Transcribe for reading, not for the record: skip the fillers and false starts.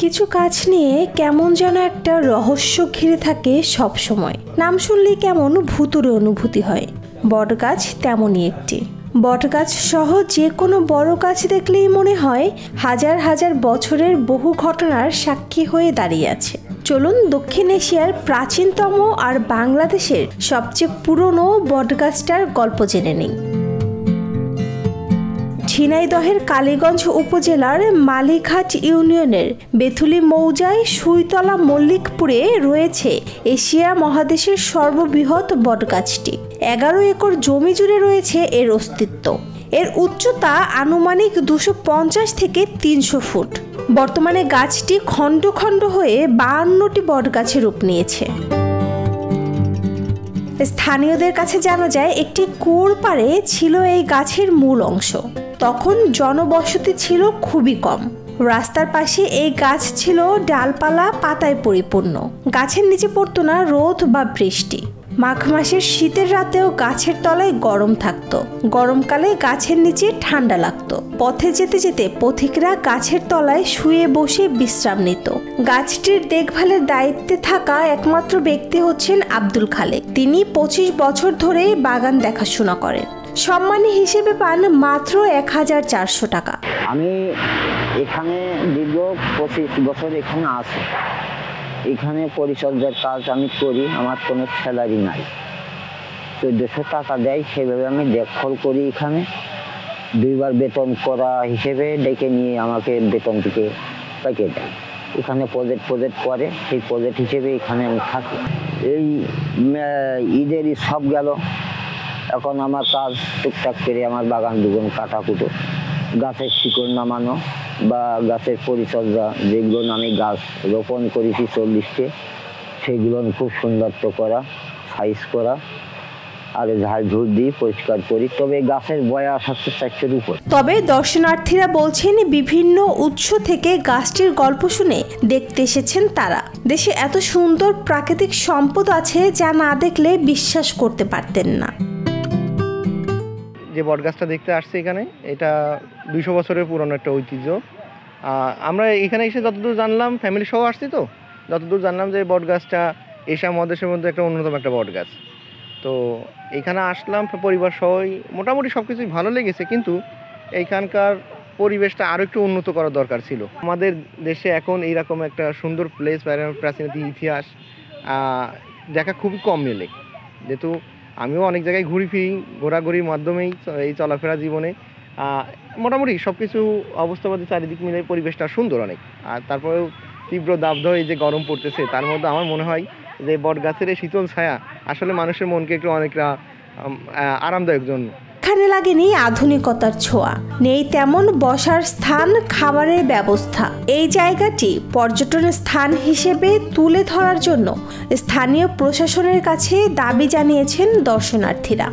কিছু গাছ নিয়ে কেমন যেন একটা রহস্য ঘিরে থাকে সব সময়। নাম শুনলেই কেমন ভুতুড়ে অনুভূতি হয়। বটগাছ তেমনই একটি। বটগাছ সহ যে কোনো বড় গাছ দেখলেই মনে হয় হাজার হাজার বছরের বহু ঘটনার সাক্ষী হয়ে দাঁড়িয়ে আছে। চলুন দক্ষিণ এশিয়ার প্রাচীনতম আর বাংলাদেশের সবচেয়ে পুরনো বটগাছটার গল্প জেনে নিই। ঝিনাইদহের কালীগঞ্জ উপজেলার মালিঘাট ইউনিয়নের বেথুলি মৌজায় সুইতলা মল্লিকপুরে রয়েছে এশিয়া মহাদেশের সর্ববৃহৎ বটগাছটি। 11 একর জমি জুড়ে রয়েছে এর অস্তিত্ব। এর উচ্চতা আনুমানিক 250 থেকে 300 ফুট। বর্তমানে গাছটি খণ্ড খণ্ড হয়ে 52টি বটগাছে রূপ নিয়েছে। স্থানীয়দের কাছে জানা যায় একটি কুয়োর পাড়ে ছিল এই গাছের মূল অংশ। তখন জনবসতি ছিল খুবই কম। রাস্তার পাশে এই গাছ ছিল ডালপালা পাতায় পরিপূর্ণ। গাছের নিচে পড়তো না রোদ বা বৃষ্টি। মাঘ মাসের শীতের রাতেও গাছের তলায় গরম থাকতো। গরমকালে গাছের নিচে ঠান্ডা লাগতো। পথে যেতে যেতে পথিকরা গাছের তলায় শুয়ে বসে বিশ্রাম নিত। গাছটির দেখভালের দায়িত্বে থাকা একমাত্র ব্যক্তি হচ্ছেন আব্দুল খালেক। তিনি 25 বছর ধরে বাগান দেখাশোনা করেন। সম্মানী হিসেবে পান মাত্র 1400 টাকা। আমি এখানে দীর্ঘ 25 বছর এখানে আছি। এখানে পরিচর্যার কাজ আমি করি। আমার কোনো স্যালারি নাই। 1400 টাকা দেয়, সেভাবে আমি দেখভাল করি। এখানে 2 বার বেতন করা হিসেবে ডেকে নিয়ে আমাকে বেতন থেকে পেকে দেয়। এখানে প্রজেক্ট করে, সেই প্রজেক্ট হিসেবে এখানে আমি থাকি। এই ঈদের সব গেল, এখন আমার কাজ টুকটাক করে আমার বাগান দুগুন কাটাকুটো, গাছের শিকড় নামানো বা গাছের পরিচর্যা, যেগুলো আমি গাছ রোপণ করেছি 40টি, সেগুলো খুব সুন্দর করা, সাইজ করা আর ঝাড় ঝুড় দিয়ে পরিষ্কার করি। তবে গাছের বয়স হচ্ছে 400-এর উপর। তবে দর্শনার্থীরা বলছেন বিভিন্ন উৎস থেকে গাছটির গল্প শুনে দেখতে এসেছেন তারা। দেশে এত সুন্দর প্রাকৃতিক সম্পদ আছে যা না দেখলে বিশ্বাস করতে পারতেন না। যে বটগাছটা দেখতে আসছে এখানে, এটা 200 বছরের পুরনো একটা ঐতিহ্য। আমরা এখানে এসে যতদূর জানলাম, ফ্যামিলি সহ আসছি তো, যতদূর জানলাম যে বটগাছটা এশিয়া মহাদেশের মধ্যে একটা অন্যতম একটা বটগাছ। তো এখানে আসলাম পরিবার সহই, মোটামুটি সব কিছুই ভালো লেগেছে, কিন্তু এইখানকার পরিবেশটা আরও একটু উন্নত করার দরকার ছিল। আমাদের দেশে এখন এইরকম একটা সুন্দর প্লেস, প্রাচীন ইতিহাস দেখা খুবই কম মেলে। যেহেতু আমিও অনেক জায়গায় ঘুরি ফিরি, ঘোরাঘুরির মাধ্যমেই এই চলাফেরা জীবনে মোটামুটি সব কিছু অবস্থাপাতি চারিদিক মিলে পরিবেশটা সুন্দর অনেক। আর তারপরেও তীব্র দাবদাহ এই যে গরম পড়তেছে, তার মধ্যে আমার মনে হয় যে বট গাছের এই শীতল ছায়া আসলে মানুষের মনকে একটু অনেকটা আরামদায়ক জন্য। এখানে লাগেনি আধুনিকতার ছোঁয়া, নেই তেমন বসার স্থান, খাবারের ব্যবস্থা। এই জায়গাটি পর্যটনের স্থান হিসেবে তুলে ধরার জন্য স্থানীয় প্রশাসনের কাছে দাবি জানিয়েছেন দর্শনার্থীরা।